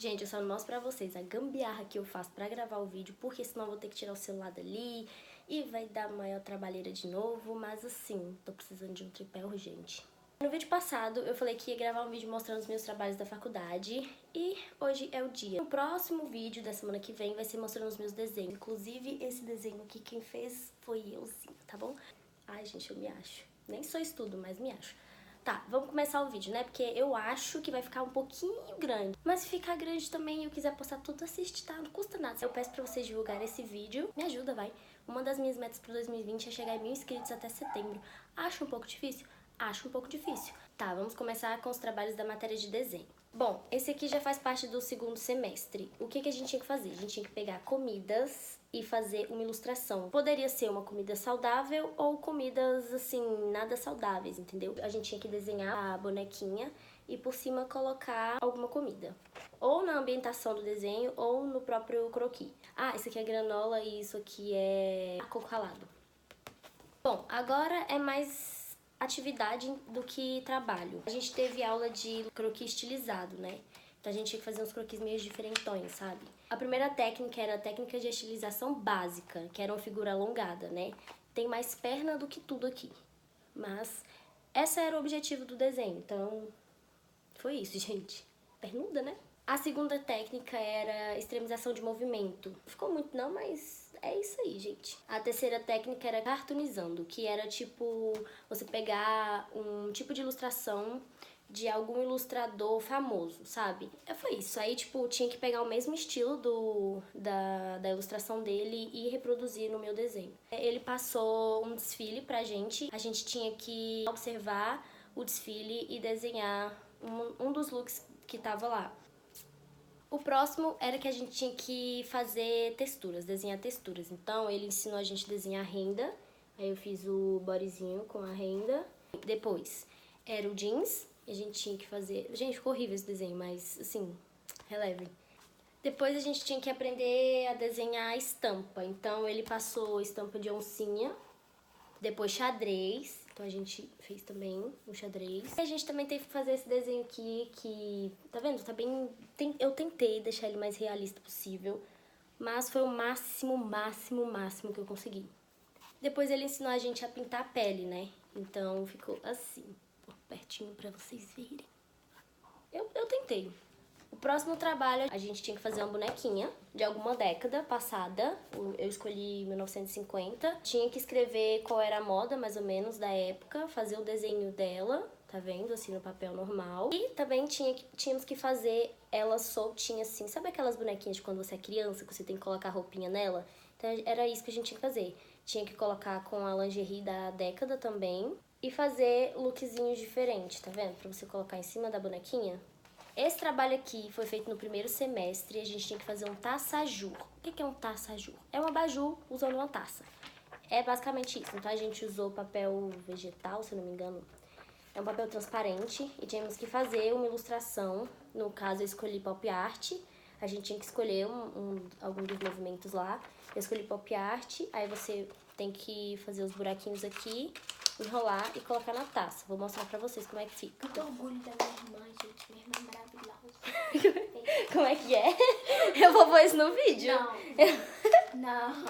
Gente, eu só não mostro pra vocês a gambiarra que eu faço pra gravar o vídeo, porque senão eu vou ter que tirar o celular dali e vai dar maior trabalheira de novo, mas assim, tô precisando de um tripé urgente. No vídeo passado, eu falei que ia gravar um vídeo mostrando os meus trabalhos da faculdade e hoje é o dia. O próximo vídeo da semana que vem vai ser mostrando os meus desenhos. Inclusive, esse desenho aqui, quem fez foi euzinho, tá bom? Ai, gente, eu me acho. Nem sou estudo, mas me acho. Tá, vamos começar o vídeo, né? Porque eu acho que vai ficar um pouquinho grande. Mas se ficar grande também e eu quiser postar tudo, assiste, tá? Não custa nada. Eu peço pra vocês divulgarem esse vídeo. Me ajuda, vai. Uma das minhas metas pro 2020 é chegar a 1000 inscritos até setembro. Acho um pouco difícil? Acho um pouco difícil. Tá, vamos começar com os trabalhos da matéria de desenho. Bom, esse aqui já faz parte do segundo semestre. O que a gente tinha que fazer? A gente tinha que pegar comidas e fazer uma ilustração. Poderia ser uma comida saudável ou comidas, assim, nada saudáveis, entendeu? A gente tinha que desenhar a bonequinha e por cima colocar alguma comida. Ou na ambientação do desenho ou no próprio croquis. Ah, isso aqui é granola e isso aqui é coco ralado. Bom, agora é mais atividade do que trabalho. A gente teve aula de croquis estilizado, né? Então a gente tinha que fazer uns croquis meio diferentões, sabe? A primeira técnica era a técnica de estilização básica, que era uma figura alongada, né? Tem mais perna do que tudo aqui. Mas esse era o objetivo do desenho, então foi isso, gente. Pernuda, né? A segunda técnica era extremização de movimento. Ficou muito não, mas é isso aí, gente. A terceira técnica era cartoonizando, que era tipo você pegar um tipo de ilustração de algum ilustrador famoso, sabe? Foi isso. Aí, tipo, tinha que pegar o mesmo estilo da ilustração dele e reproduzir no meu desenho. Ele passou um desfile pra gente. A gente tinha que observar o desfile e desenhar um dos looks que tava lá. O próximo era que a gente tinha que fazer texturas, desenhar texturas. Então, ele ensinou a gente a desenhar renda. Aí eu fiz o bodyzinho com a renda. Depois, era o jeans. E a gente tinha que fazer... Gente, ficou horrível esse desenho, mas, assim, relevem. Depois a gente tinha que aprender a desenhar estampa. Então, ele passou estampa de oncinha. Depois, xadrez. Então, a gente fez também um xadrez. E a gente também teve que fazer esse desenho aqui, que... Tá vendo? Tá bem... Eu tentei deixar ele mais realista possível, mas foi o máximo que eu consegui. Depois, ele ensinou a gente a pintar a pele, né? Então, ficou assim, por pertinho pra vocês verem. Eu tentei. O próximo trabalho, a gente tinha que fazer uma bonequinha de alguma década passada. Eu escolhi 1950. Tinha que escrever qual era a moda, mais ou menos, da época. Fazer o desenho dela, tá vendo? Assim, no papel normal. E também tínhamos que fazer ela soltinha, assim. Sabe aquelas bonequinhas de quando você é criança, que você tem que colocar roupinha nela? Então, era isso que a gente tinha que fazer. Tinha que colocar com a lingerie da década também. E fazer lookzinhos diferentes, tá vendo? Pra você colocar em cima da bonequinha. Esse trabalho aqui foi feito no primeiro semestre e a gente tinha que fazer um tassajur. O que é um tassajur? É um abajur usando uma taça. É basicamente isso. Então a gente usou papel vegetal, se eu não me engano. É um papel transparente e tínhamos que fazer uma ilustração. No caso eu escolhi pop art. A gente tinha que escolher algum dos movimentos lá. Eu escolhi pop art, aí você tem que fazer os buraquinhos aqui, enrolar e colocar na taça. Vou mostrar pra vocês como é que fica. Muito orgulho da minha irmã, gente. Minha irmã é maravilhosa. Como é que é? Eu vou pôr isso no vídeo? Não.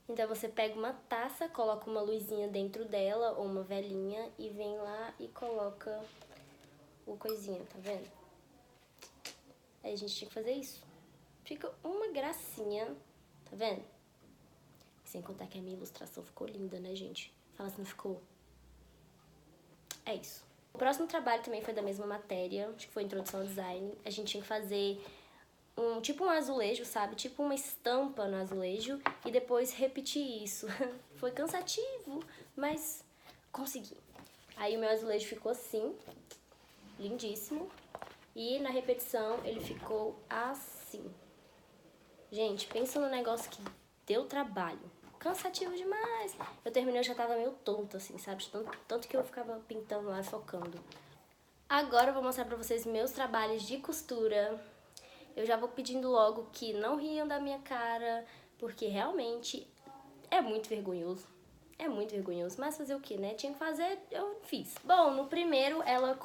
Então você pega uma taça, coloca uma luzinha dentro dela, ou uma velinha, e vem lá e coloca o coisinho, tá vendo? Aí a gente tinha que fazer isso. Fica uma gracinha, tá vendo? Sem contar que a minha ilustração ficou linda, né, gente? Fala se não ficou. É isso. O próximo trabalho também foi da mesma matéria, acho que foi Introdução ao Design. A gente tinha que fazer tipo um azulejo, sabe? Tipo uma estampa no azulejo e depois repetir isso. Foi cansativo, mas consegui. Aí o meu azulejo ficou assim, lindíssimo. E na repetição ele ficou assim. Gente, pensa no negócio que deu trabalho. Cansativo demais. Eu terminei, eu já tava meio tonta, assim, sabe? Tanto que eu ficava pintando lá, focando. Agora eu vou mostrar pra vocês meus trabalhos de costura. Eu já vou pedindo logo que não riam da minha cara, porque realmente é muito vergonhoso. É muito vergonhoso, mas fazer o que, né? Tinha que fazer, eu fiz. Bom, no primeiro ela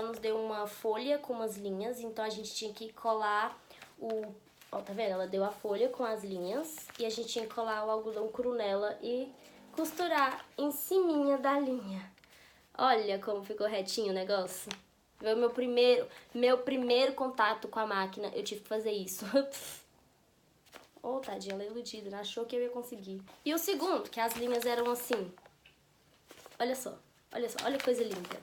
nos deu uma folha com umas linhas, então a gente tinha que colar ó, tá vendo? Ela deu a folha com as linhas e a gente tinha que colar o algodão cru nela e costurar em ciminha da linha. Olha como ficou retinho o negócio. Foi meu primeiro contato com a máquina, eu tive que fazer isso. Oh, tadinha, ela é iludida, né? Achou que eu ia conseguir. E o segundo, que as linhas eram assim. Olha só, olha que coisa linda.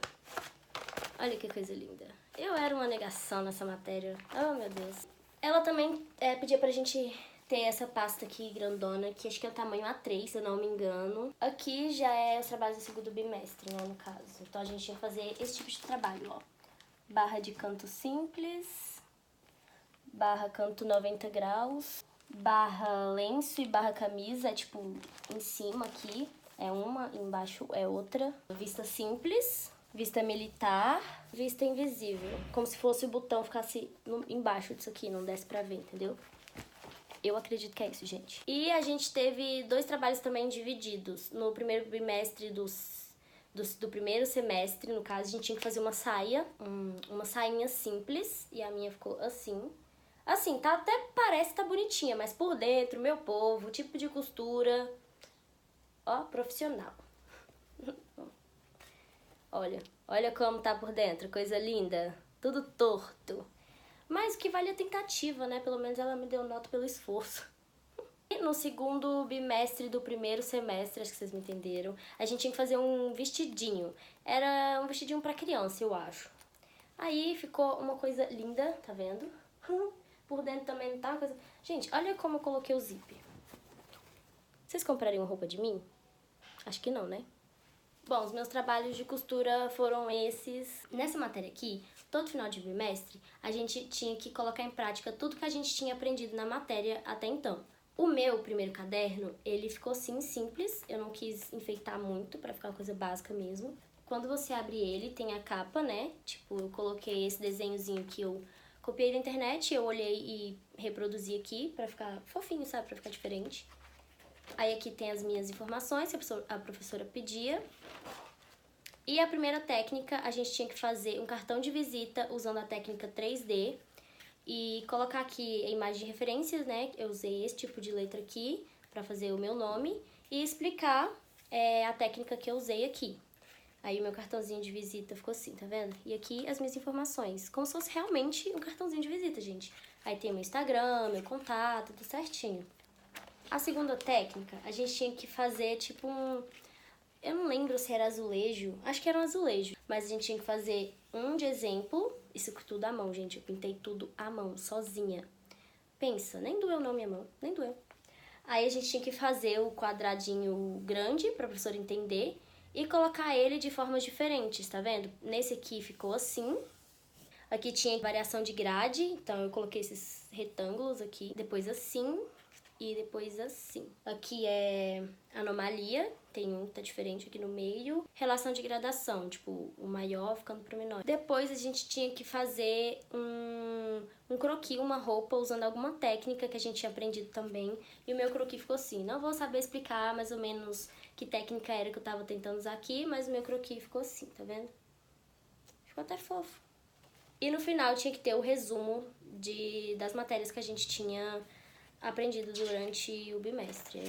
Olha que coisa linda. Eu era uma negação nessa matéria. Oh, meu Deus. Ela também pedia pra gente ter essa pasta aqui grandona, que acho que é o tamanho A3, se eu não me engano. Aqui já é os trabalhos do segundo bimestre, né, no caso. Então a gente ia fazer esse tipo de trabalho, ó. Barra de canto simples, barra canto 90 graus, barra lenço e barra camisa, tipo, em cima aqui é uma, embaixo é outra. Vista simples, vista militar, vista invisível. Como se fosse o botão ficasse embaixo disso aqui, não desse pra ver, entendeu? Eu acredito que é isso, gente. E a gente teve 2 trabalhos também divididos. No primeiro bimestre do primeiro semestre, no caso, a gente tinha que fazer uma saia, uma sainha simples, e a minha ficou assim. Assim, tá, até parece que tá bonitinha, mas por dentro, meu povo, tipo de costura, ó, profissional. Olha como tá por dentro, coisa linda, tudo torto. Mas o que vale é a tentativa, né? Pelo menos ela me deu nota pelo esforço. E no segundo bimestre do primeiro semestre, acho que vocês me entenderam, a gente tinha que fazer um vestidinho. Era um vestidinho pra criança, eu acho. Aí ficou uma coisa linda, tá vendo? Por dentro também não tá uma coisa... Gente, olha como eu coloquei o zíper. Vocês comprariam roupa de mim? Acho que não, né? Bom, os meus trabalhos de costura foram esses. Nessa matéria aqui, todo final de bimestre, a gente tinha que colocar em prática tudo que a gente tinha aprendido na matéria até então. O meu primeiro caderno, ele ficou assim, simples. Eu não quis enfeitar muito, pra ficar uma coisa básica mesmo. Quando você abre ele, tem a capa, né? Tipo, eu coloquei esse desenhozinho que eu copiei da internet, eu olhei e reproduzi aqui pra ficar fofinho, sabe? Pra ficar diferente. Aí aqui tem as minhas informações que a professora pedia. E a primeira técnica, a gente tinha que fazer um cartão de visita usando a técnica 3D e colocar aqui a imagem de referências, né? Eu usei esse tipo de letra aqui pra fazer o meu nome e explicar a técnica que eu usei aqui. Aí o meu cartãozinho de visita ficou assim, tá vendo? E aqui as minhas informações, como se fosse realmente um cartãozinho de visita, gente. Aí tem o meu Instagram, meu contato, tudo certinho. A segunda técnica, a gente tinha que fazer tipo um... Eu não lembro se era azulejo, acho que era um azulejo. Mas a gente tinha que fazer um de exemplo, isso tudo à mão, gente. Eu pintei tudo à mão, sozinha. Pensa, nem doeu não minha mão, nem doeu. Aí a gente tinha que fazer o quadradinho grande pra professora entender e colocar ele de formas diferentes, tá vendo? Nesse aqui ficou assim. Aqui tinha variação de grade, então eu coloquei esses retângulos aqui. Depois assim e depois assim. Aqui é anomalia, tem um que tá diferente aqui no meio. Relação de gradação, tipo, o maior ficando pro menor. Depois a gente tinha que fazer um croquis, uma roupa, usando alguma técnica que a gente tinha aprendido também. E o meu croquis ficou assim. Não vou saber explicar mais ou menos que técnica era que eu tava tentando usar aqui, mas o meu croquis ficou assim, tá vendo? Ficou até fofo. E no final tinha que ter o resumo das matérias que a gente tinha aprendido durante o bimestre.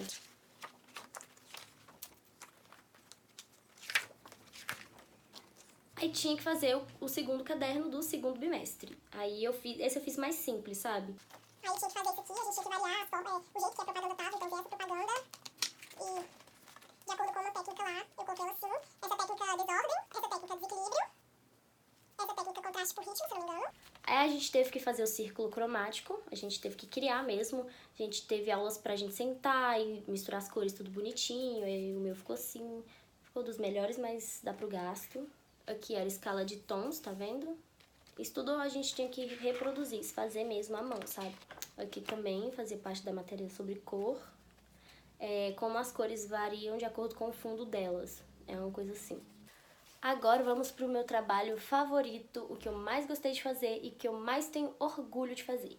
Aí tinha que fazer o segundo caderno do segundo bimestre. Aí esse eu fiz mais simples, sabe? Aí tinha que fazer isso aqui, a gente tinha que variar o jeito que a propaganda tava, então tem essa propaganda. E de acordo com uma técnica lá, eu coloquei ela assim. Essa técnica desordem, essa técnica desequilíbrio, essa técnica contraste por ritmo, se não me engano. Aí a gente teve que fazer o círculo cromático, a gente teve que criar mesmo. A gente teve aulas pra gente sentar e misturar as cores tudo bonitinho. Aí o meu ficou assim, ficou dos melhores, mas dá pro gasto. Aqui era a escala de tons, tá vendo? Isso tudo a gente tinha que reproduzir, fazer mesmo à mão, sabe? Aqui também fazia parte da matéria sobre cor. Como as cores variam de acordo com o fundo delas. É uma coisa assim. Agora vamos pro meu trabalho favorito, o que eu mais gostei de fazer e que eu mais tenho orgulho de fazer.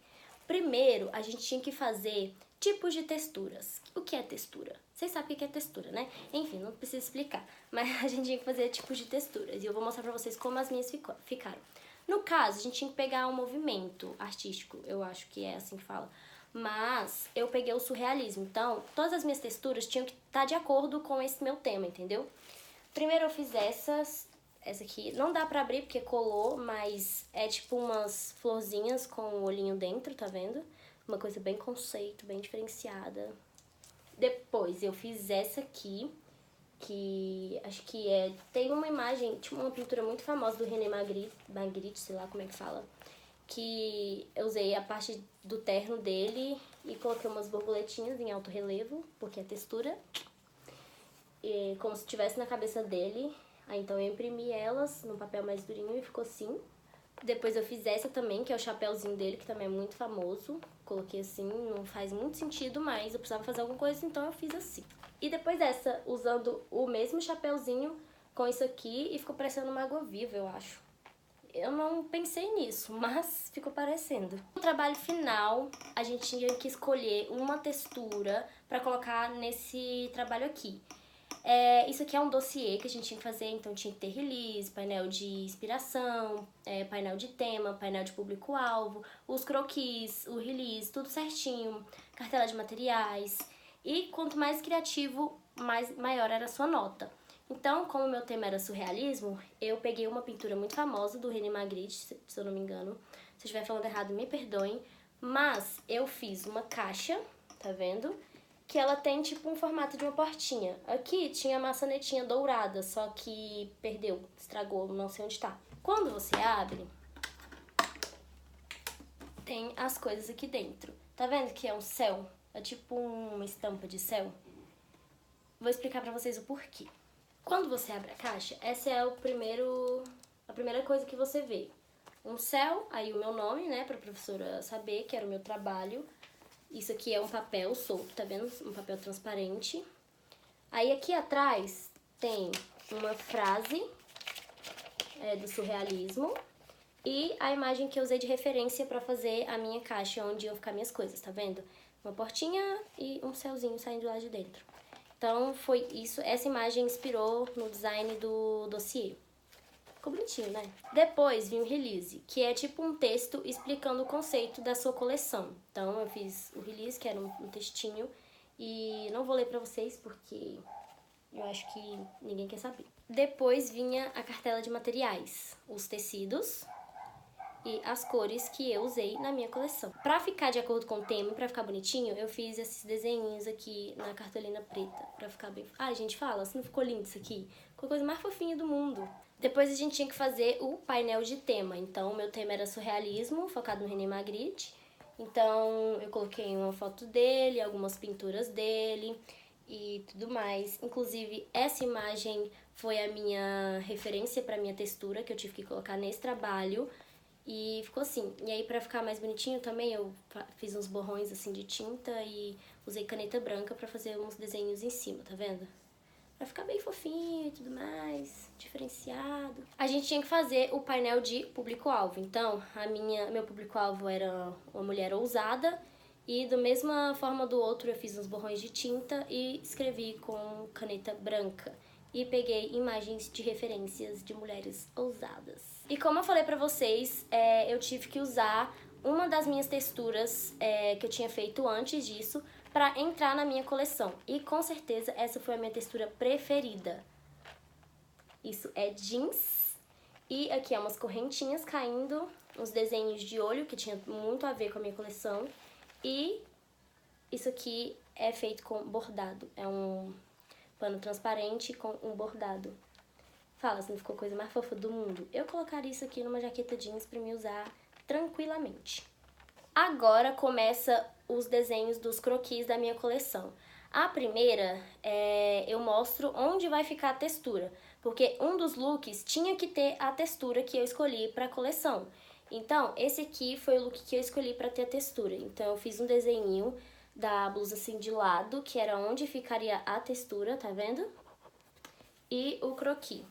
Primeiro, a gente tinha que fazer tipos de texturas. O que é textura? Vocês sabem o que é textura, né? Enfim, não preciso explicar. Mas a gente tinha que fazer tipos de texturas. E eu vou mostrar pra vocês como as minhas ficaram. No caso, a gente tinha que pegar um movimento artístico. Eu acho que é assim que fala. Mas eu peguei o surrealismo. Então, todas as minhas texturas tinham que estar de acordo com esse meu tema, entendeu? Primeiro eu fiz essa aqui. Não dá pra abrir porque colou, mas é tipo umas florzinhas com o olhinho dentro, tá vendo? Uma coisa bem conceito, bem diferenciada. Depois eu fiz essa aqui, que acho que tem uma imagem, tipo uma pintura muito famosa do René Magritte, sei lá como é que fala, que eu usei a parte do terno dele e coloquei umas borboletinhas em alto relevo, porque é textura, e como se estivesse na cabeça dele. Aí então eu imprimi elas num papel mais durinho e ficou assim. Depois eu fiz essa também, que é o chapéuzinho dele, que também é muito famoso. Coloquei assim, não faz muito sentido, mas eu precisava fazer alguma coisa, então eu fiz assim. E depois essa, usando o mesmo chapéuzinho com isso aqui, e ficou parecendo uma água viva, eu acho. Eu não pensei nisso, mas ficou parecendo. No trabalho final, a gente tinha que escolher uma textura pra colocar nesse trabalho aqui. Isso aqui é um dossiê que a gente tinha que fazer, então tinha que ter release, painel de inspiração, painel de tema, painel de público-alvo, os croquis, o release, tudo certinho, cartela de materiais. E quanto mais criativo, maior era a sua nota. Então, como o meu tema era surrealismo, eu peguei uma pintura muito famosa do René Magritte, se eu não me engano. Se eu estiver falando errado, me perdoem. Mas eu fiz uma caixa, tá vendo? Que ela tem tipo um formato de uma portinha. Aqui tinha a maçanetinha dourada, só que perdeu, estragou, não sei onde tá. Quando você abre, tem as coisas aqui dentro. Tá vendo que é um céu? É tipo uma estampa de céu. Vou explicar pra vocês o porquê. Quando você abre a caixa, essa é a primeira coisa que você vê. Um céu, aí o meu nome, né, pra professora saber que era o meu trabalho. Isso aqui é um papel solto, tá vendo? Um papel transparente. Aí aqui atrás tem uma frase do surrealismo e a imagem que eu usei de referência pra fazer a minha caixa, onde iam ficar minhas coisas, tá vendo? Uma portinha e um céuzinho saindo lá de dentro. Então foi isso, essa imagem inspirou no design do dossiê. Ficou bonitinho, né? Depois vem o release, que é tipo um texto explicando o conceito da sua coleção. Então eu fiz o release, que era um textinho, e não vou ler pra vocês porque eu acho que ninguém quer saber. Depois vinha a cartela de materiais, os tecidos e as cores que eu usei na minha coleção. Pra ficar de acordo com o tema, pra ficar bonitinho, eu fiz esses desenhinhos aqui na cartolina preta, pra ficar bem... Ah, gente, fala, se não ficou lindo isso aqui? Ficou a coisa mais fofinha do mundo. Depois a gente tinha que fazer o painel de tema. Então, o meu tema era surrealismo, focado no René Magritte. Então, eu coloquei uma foto dele, algumas pinturas dele e tudo mais. Inclusive, essa imagem foi a minha referência para minha textura, que eu tive que colocar nesse trabalho. E ficou assim. E aí, pra ficar mais bonitinho também, eu fiz uns borrões assim de tinta e usei caneta branca pra fazer uns desenhos em cima, tá vendo? Pra ficar bem fofinho e tudo mais, diferenciado. A gente tinha que fazer o painel de público-alvo. Então, meu público-alvo era uma mulher ousada. E da mesma forma do outro, eu fiz uns borrões de tinta e escrevi com caneta branca. E peguei imagens de referências de mulheres ousadas. E como eu falei pra vocês, eu tive que usar uma das minhas texturas que eu tinha feito antes disso pra entrar na minha coleção. E com certeza essa foi a minha textura preferida. Isso é jeans. E aqui é umas correntinhas caindo, uns desenhos de olho que tinha muito a ver com a minha coleção. E isso aqui é feito com bordado. É um pano transparente com um bordado. Fala, se não ficou a coisa mais fofa do mundo. Eu colocaria isso aqui numa jaqueta jeans pra me usar tranquilamente. Agora começa os desenhos dos croquis da minha coleção. A primeira, eu mostro onde vai ficar a textura. Porque um dos looks tinha que ter a textura que eu escolhi pra coleção. Então, esse aqui foi o look que eu escolhi pra ter a textura. Então, eu fiz um desenho da blusa assim de lado, que era onde ficaria a textura, tá vendo? E o croquis.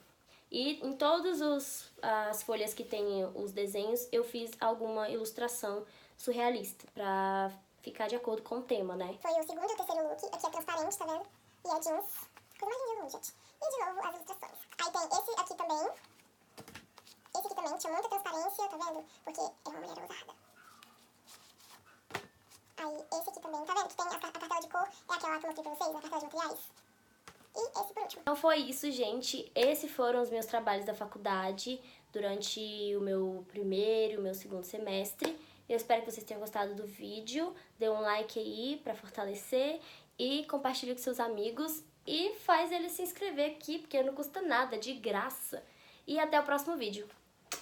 E em todas as folhas que tem os desenhos, eu fiz alguma ilustração surrealista, pra ficar de acordo com o tema, né? Foi o segundo e o terceiro look. Aqui é transparente, tá vendo? E é jeans. Coisa mais linda do mundo, gente. E de novo, as ilustrações. Aí tem esse aqui também. Esse aqui também tinha muita transparência, tá vendo? Porque era uma mulher ousada. Aí esse aqui também, tá vendo? Que tem a cartela de cor, é aquela que eu mostrei pra vocês, a cartela de materiais. E esse por último. Então foi isso, gente. Esses foram os meus trabalhos da faculdade durante o meu primeiro e o meu segundo semestre. Eu espero que vocês tenham gostado do vídeo. Dê um like aí pra fortalecer e compartilhe com seus amigos. E faz eles se inscrever aqui, porque não custa nada, é de graça. E até o próximo vídeo.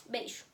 Beijo!